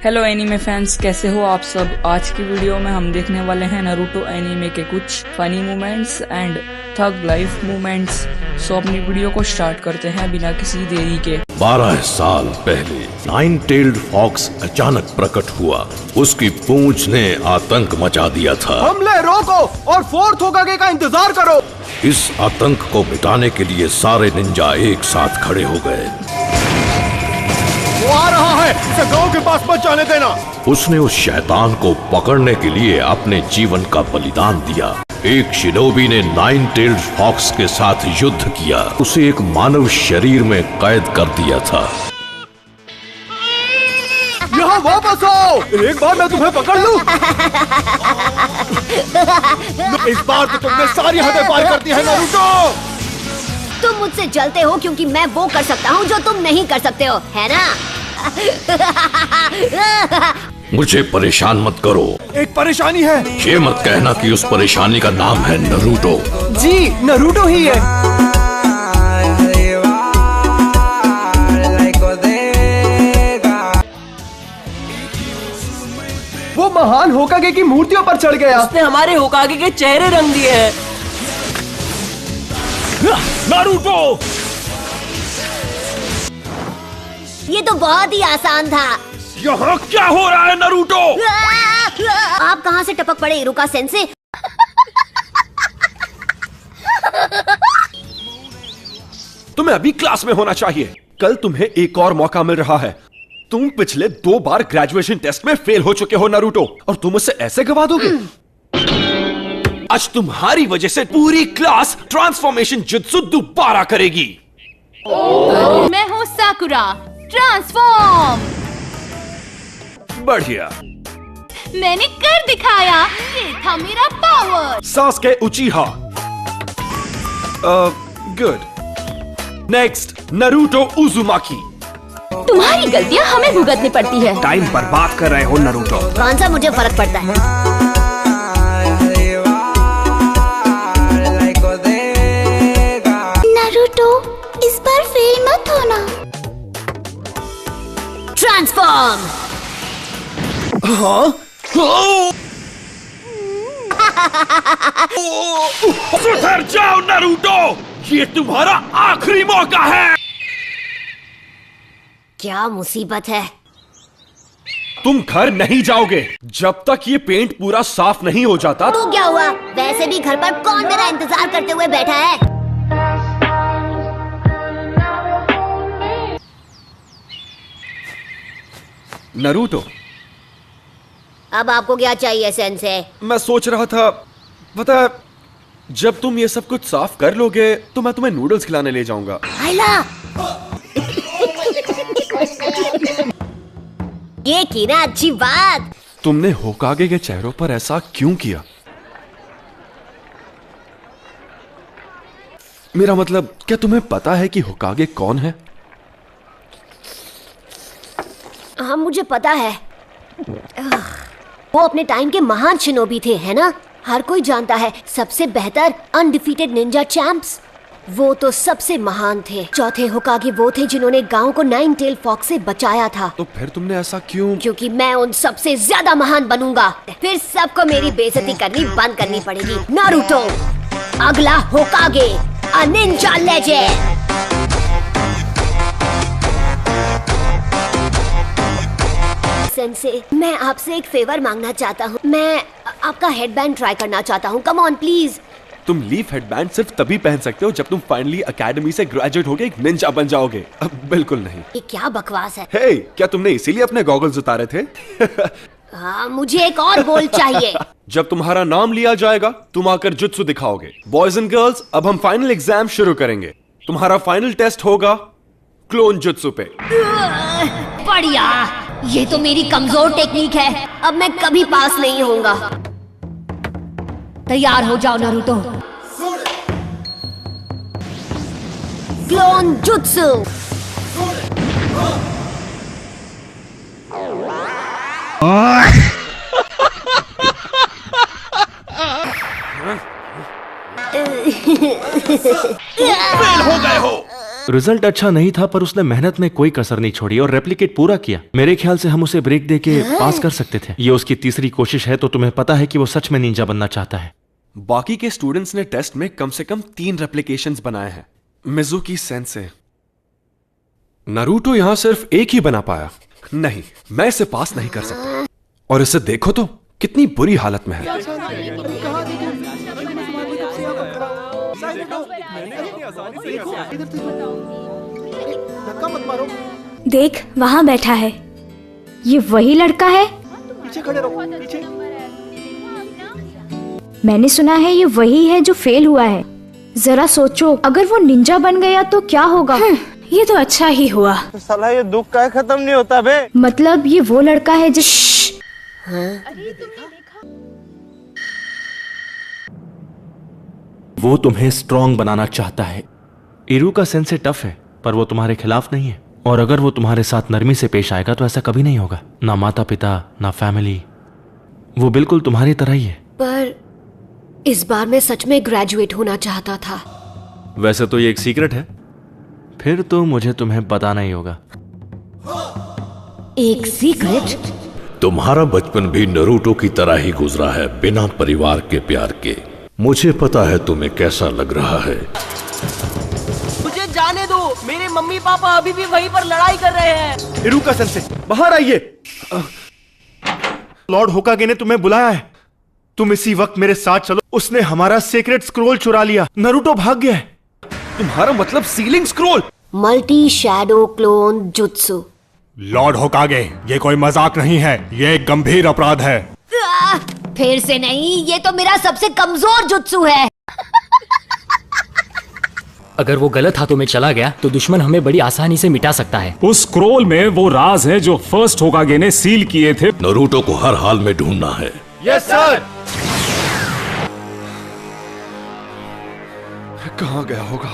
Hello anime fans, कैसे हो आप सब। आज की वीडियो में हम देखने वाले हैं नारुतो एनीमे के कुछ funny moments and thug life moments. So अपनी वीडियो को स्टार्ट करते हैं बिना किसी देरी के। 12 साल पहले नाइन टेल्ड फॉक्स अचानक प्रकट हुआ। उसकी पूंछ ने आतंक मचा दिया था। हमले रोको और फोर्थ होकागे का इंतजार करो। इस आतंक को मिटाने के लिए सारे निंजा एक साथ खड़े हो गए। वो आ रहा है, इसे गांव के पास मत जाने देना। उसने उस शैतान को पकड़ने के लिए अपने जीवन का बलिदान दिया। एक शिनोबी ने नाइन टेल्ड फॉक्स के साथ युद्ध किया। उसे एक मानव शरीर में कैद कर दिया था। यहाँ वापस आओ, एक बार मैं तुम्हें पकड़ लूं। इस बार तो तुमने सारी हदें पार कर दी है नारुतो। तुम मुझसे जलते हो क्योंकि मैं वो कर सकता हूँ जो तुम नहीं कर सकते हो, है ना? मुझे परेशान मत करो। एक परेशानी है। ये मत कहना कि उस परेशानी का नाम है नारुतो। जी, नारुतो ही है। वो महान होकागे की मूर्तियों पर चढ़ गया। उसने हमारे होकागे के चेहरे रंग दिए हैं। नारुतो! ये तो बहुत ही आसान था। यहाँ क्या हो रहा है नारुतो? आप कहाँ से टपक पड़े इरुका सेंसे? तुम्हें अभी क्लास में होना चाहिए। कल तुम्हें एक और मौका मिल रहा है। तुम पिछले 2 बार ग्रेजुएशन टेस्ट में फेल हो चुके हो नारुतो, और तुम उससे ऐसे गवा दोगे? आज तुम्हारी वजह से पूरी क्लास ट्रांसफॉर्मेशन जुत्सु दोबारा करेगी। मैं हूँ साकुरा, ट्रांसफॉर्म। बढ़िया, मैंने कर दिखाया। ये था मेरा power. Sasuke Uchiha. Good. Next, Naruto Uzumaki. तुम्हारी गलतियाँ हमें भुगतनी पड़ती है। टाइम बर्बाद कर रहे हो नारुतो। कौन सा मुझे फर्क पड़ता है? नारुतो, इस बार फेल मत होना। ट्रांसफॉर्म। हाँ? सुधर जाओ नारुतो, ये तुम्हारा आखिरी मौका है। क्या मुसीबत है? तुम घर नहीं जाओगे जब तक ये पेंट पूरा साफ नहीं हो जाता। तो क्या हुआ? वैसे भी घर पर कौन मेरा इंतजार करते हुए बैठा है? नारुतो, अब आपको क्या चाहिए सेंसे? मैं सोच रहा था, पता है, जब तुम ये सब कुछ साफ कर लोगे तो मैं तुम्हें नूडल्स खिलाने ले जाऊंगा। आइला! ये की ना अच्छी बात। तुमने होकागे के चेहरों पर ऐसा क्यों किया? मेरा मतलब, क्या तुम्हें पता है कि होकागे कौन है? हाँ, मुझे पता है। वो अपने टाइम के महान शिनोबी थे, है ना? हर कोई जानता है, सबसे बेहतर अनडिफीटेड निंजा चैंप्स। वो तो सबसे महान थे। चौथे होकागे वो थे जिन्होंने गांव को नाइन टेल फॉक्स से बचाया था। तो फिर तुमने ऐसा क्यों? क्योंकि मैं उन सबसे ज्यादा महान बनूंगा। फिर सबको मेरी बेइज्जती करनी बंद करनी पड़ेगी। नारुतो, अगला Hokage, a ninja legend. Sensei, मैं आपसे एक फेवर मांगना चाहता हूँ। मैं आपका हेडबैंड ट्राई करना चाहता हूँ। Come on please. तुम लीफ हेडबैंड सिर्फ तभी पहन सकते हो जब तुम फाइनली एकेडमी से ग्रेजुएट होके एक निंजा बन जाओगे। बिल्कुल नहीं। ये क्या बकवास है? हे, क्या तुमने इसीलिए अपने गॉगल्स उतारे थे? हाँ, मुझे एक और गोल चाहिए। जब तुम्हारा नाम लिया जाएगा तुम आकर जुत्सु दिखाओगे। बॉयज एंड गर्ल्स, अब हम फाइनल एग्जाम शुरू करेंगे। तुम्हारा फाइनल टेस्ट होगा क्लोन जुत्सु पे। बढ़िया, ये तो मेरी कमजोर टेक्निक है। अब मैं कभी पास नहीं होऊंगा। तैयार हो जाओ नारुतो। Clone jutsu. फेल हो गए हो। रिजल्ट अच्छा नहीं था पर उसने मेहनत में कोई कसर नहीं छोड़ी और रेप्लिकेट पूरा किया। मेरे ख्याल से हम उसे ब्रेक देके पास कर सकते थे। ये उसकी तीसरी कोशिश है, तो तुम्हें पता है कि वो सच में निंजा बनना चाहता है। बाकी के स्टूडेंट्स ने टेस्ट में कम से कम 3 रेप्लिकेशंस बनाए हैं। Mizuki sense. नारुतो यहां सिर्फ एक ही बना पाया। नहीं, मैं इसे पास नहीं कर सकता। और इसे देखो तो कितनी बुरी हालत में है। देख, वहाँ बैठा है। ये वही लड़का है? पीछे खड़े रहो, पीछे। मैंने सुना है ये वही है जो फेल हुआ है। जरा सोचो, अगर वो निंजा बन गया तो क्या होगा? ये तो अच्छा ही हुआ। तो साला ये दुख का खत्म नहीं होता बे। मतलब ये वो लड़का है जिस वो तुम्हें स्ट्रॉन्ग बनाना चाहता है। इरुका सेंसे टफ है, पर वो तुम्हारे खिलाफ नहीं है। और अगर वो तुम्हारे साथ नरमी से पेश आएगा तो ऐसा कभी नहीं होगा। ना माता पिता, ना फैमिली, वो बिल्कुल तुम्हारी तरह ही है। पर इस बार मैं सच में ग्रेजुएट होना चाहता था। वैसे तो ये एक सीक्रेट है, फिर तो मुझे तुम्हें बताना ही होगा। एक सीक्रेट? तुम्हारा बचपन भी नारुतो की तरह ही गुजरा है, बिना परिवार के प्यार के। मुझे पता है तुम्हें कैसा लग रहा है। मुझे जाने दो, मेरे मम्मी पापा अभी भी वहीं पर लड़ाई कर रहे हैं। इरुका सेंसे, बाहर आइए। लॉर्ड होकागे ने तुम्हें बुलाया है। तुम इसी वक्त मेरे साथ चलो। उसने हमारा सीक्रेट स्क्रोल चुरा लिया। नारुतो भाग गया है। तुम्हारा मतलब ceiling scroll? Multi shadow clone jutsu. Lord होकागे, ये कोई मजाक नहीं है, ये एक गंभीर अपराध है। फिर से नहीं, ये तो मेरा सबसे कमजोर जुत्सु है। अगर वो गलत हाथों में चला गया तो दुश्मन हमें बड़ी आसानी से मिटा सकता है। उस स्क्रोल में वो राज है जो फर्स्ट होकागे ने सील किए थे। नारुतो को हर हाल में ढूंढना है। Yes sir. कहां गया होगा?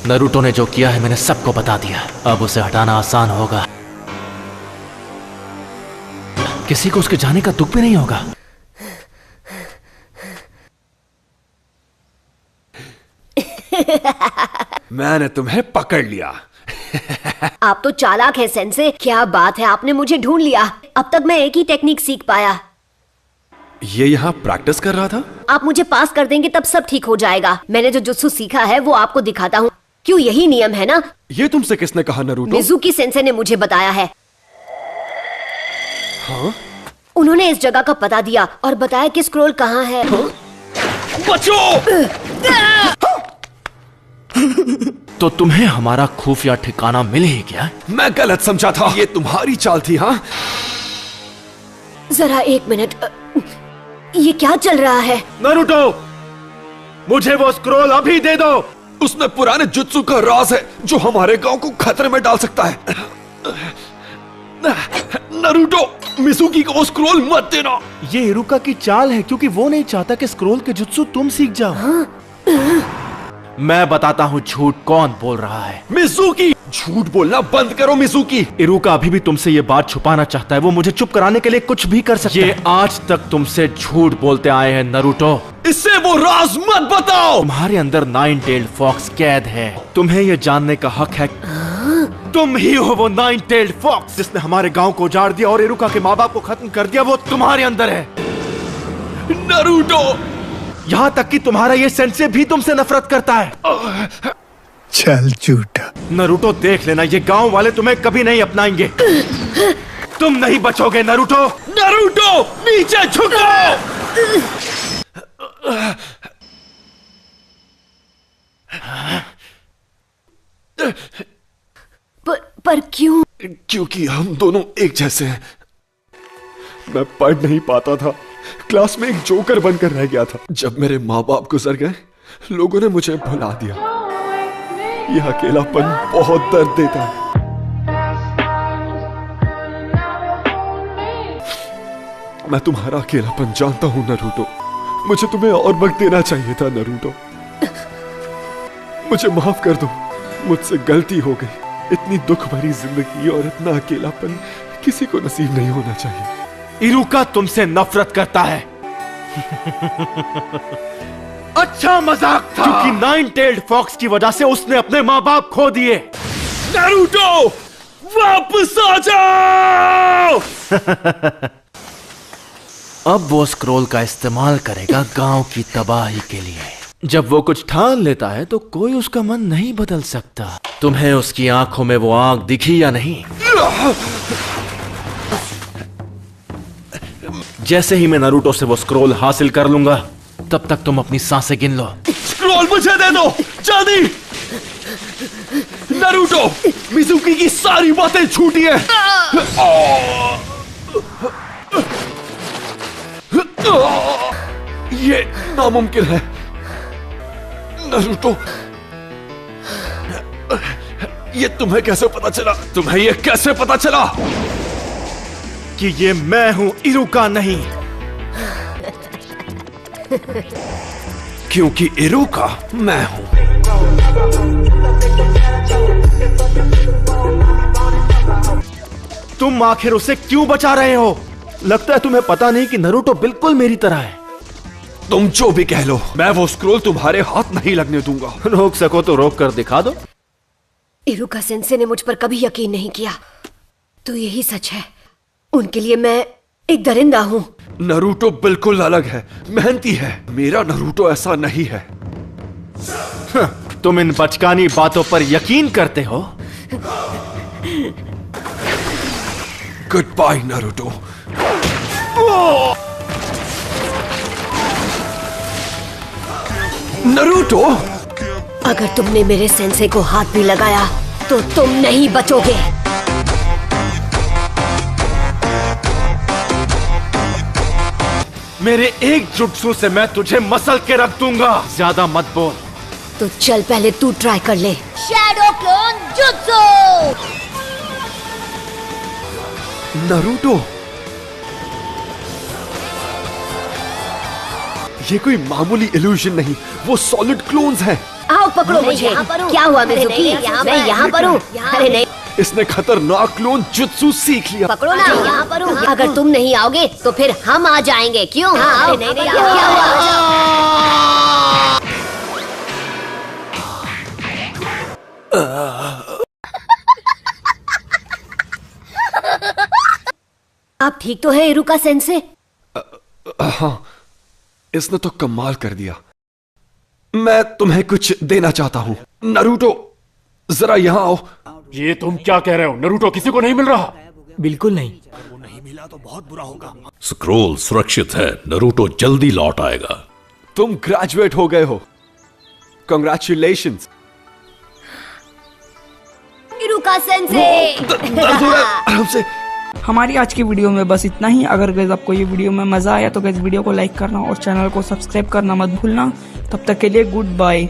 नारुतो ने जो किया है मैंने सबको बता दिया। अब उसे हटाना आसान होगा। किसी को उसके जाने का दुख भी नहीं होगा। मैंने तुम्हें पकड़ लिया। आप तो चालाक है सेंसे। क्या बात है, आपने मुझे ढूंढ लिया। अब तक मैं एक ही टेक्निक सीख पाया। ये यहाँ प्रैक्टिस कर रहा था? आप मुझे पास कर देंगे तब सब ठीक हो जाएगा। मैंने जो जुत्सु सीखा है वो आपको दिखाता हूँ। क्यों, यही नियम है ना? ये तुमसे किसने कहा नारुतो? मिजुकी सेंसे ने मुझे बताया है। हाँ? उन्होंने इस जगह का पता दिया और बताया कि स्क्रोल कहाँ है। हाँ? बचो! तो तुम्हें हमारा खुफिया ठिकाना मिल ही गया? मैं गलत समझा था। ये तुम्हारी चाल थी। हाँ, जरा एक मिनट, ये क्या चल रहा है? नारुतो, मुझे वो स्क्रोल अभी दे दो। उसमें पुराने जुत्सु का राज है जो हमारे गांव को खतरे में डाल सकता है। नारुतो, मिजुकी को वो स्क्रोल मत देना। ये इरुका की चाल है, क्योंकि वो नहीं चाहता कि स्क्रोल के जुत्सु तुम सीख जाओ। मैं बताता हूँ झूठ कौन बोल रहा है। मिजुकी, झूठ बोलना बंद करो मिजुकी। इरुका अभी भी तुमसे ये बात छुपाना चाहता है। वो मुझे चुप कराने के लिए कुछ भी कर सकता है। ये आज तक तुमसे झूठ बोलते आए हैं नारुतो। इससे वो राज मत बताओ। तुम्हारे अंदर 9-tailed फॉक्स कैद है। तुम्हें ये जानने का हक है। तुम ही हो वो 9-tailed फॉक्स जिसने हमारे गांव को उजाड़ दिया और इरुका के माँ बाप को खत्म कर दिया। वो तुम्हारे अंदर है नारुतो। यहाँ तक कि तुम्हारा ये सेंसे भी तुमसे नफरत करता है। चल झूठा। नारुतो, देख लेना, ये गांव वाले तुम्हें कभी नहीं अपनाएंगे। तुम नहीं बचोगे नारुतो। नारुतो, नीचे झुको। पर क्यों? क्योंकि हम दोनों एक जैसे हैं। मैं पढ़ नहीं पाता था, क्लास में एक जोकर बनकर रह गया था। जब मेरे माँ बाप गुजर गए, लोगों ने मुझे भुला दिया। यह अकेलापन बहुत दर्द देता है। मैं तुम्हारा अकेलापन जानता हूं नारुतो। मुझे तुम्हें और वक्त देना चाहिए था नारुतो। मुझे माफ कर दो, मुझसे गलती हो गई। इतनी दुख भरी जिंदगी और इतना अकेलापन किसी को नसीब नहीं होना चाहिए। इरुका तुमसे नफरत करता है। अच्छा मजाक था। क्योंकि नाइन टेल्ड फॉक्स की वजह से उसने अपने माँ बाप खो दिए। नारुतो वापस आ जाओ। अब वो स्क्रोल का इस्तेमाल करेगा गांव की तबाही के लिए। जब वो कुछ ठान लेता है तो कोई उसका मन नहीं बदल सकता। तुम्हें उसकी आंखों में वो आंख दिखी या नहीं? जैसे ही मैं नारुतो से वो स्क्रोल हासिल कर लूंगा, तब तक तुम अपनी सांसें गिन लो। स्क्रोल मुझे दे दो जल्दी। नारुतो, मिजुकी की सारी बातें झूठी हैं। ये नामुमकिन है। नारुतो, ये तुम्हें कैसे पता चला? तुम्हें ये कैसे पता चला कि ये मैं हूं, इरुका नहीं? क्योंकि इरुका मैं हूं। तुम आखिर उसे क्यों बचा रहे हो? लगता है तुम्हें पता नहीं कि नारुतो बिल्कुल मेरी तरह है। तुम जो भी कह लो, मैं वो स्क्रोल तुम्हारे हाथ नहीं लगने दूंगा। रोक सको तो रोक कर दिखा दो। इरुका सेंसे ने मुझ पर कभी यकीन नहीं किया, तो यही सच है। उनके लिए मैं एक दरिंदा हूँ। नारुतो बिल्कुल अलग है, मेहनती है। मेरा नारुतो ऐसा नहीं है। तुम इन बचकानी बातों पर यकीन करते हो? Good bye Naruto. नारुतो, अगर तुमने मेरे सेंसे को हाथ भी लगाया तो तुम नहीं बचोगे। मेरे एक जुट्सु से मैं तुझे मसल के रख दूंगा। ज्यादा मत बोल। तो चल पहले तू ट्राई कर ले। Shadow clone jutsu. नारुतो, ये कोई मामूली इल्यूजन नहीं, वो सॉलिड क्लोन्स हैं। आओ पकड़ो मुझे। क्या हुआ मिजुकी? मैं यहाँ पर हूँ। अरे नहीं, इसने खतरनाक क्लोन जुत्सु सीख लिया। पकड़ो ना, यहाँ पर हूँ। अगर तुम नहीं आओगे तो फिर हम आ जाएंगे। क्यों? आओ। क्या हुआ? आप ठीक तो है इरुका सेंसे? हाँ, इसने तो कमाल कर दिया। मैं तुम्हें कुछ देना चाहता हूँ। नारुतो, जरा यहाँ आओ। ये तुम क्या कह रहे हो? नारुतो किसी को नहीं मिल रहा। बिल्कुल नहीं। वो नहीं मिला तो बहुत बुरा होगा। स्क्रोल सुरक्षित है, नारुतो जल्दी लौट आएगा। तुम ग्रेजुएट हो गए हो। कांग्रेचुलेशंस। इरुका सेंसे। आराम से। हमारी आज की वीडियो में बस इतना ही। अगर गाइस आपको ये वीडियो में मजा आया तो गाइस वीडियो को लाइक करना और चैनल को सब्सक्राइब करना मत भूलना। तब तक के लिए गुड बाय।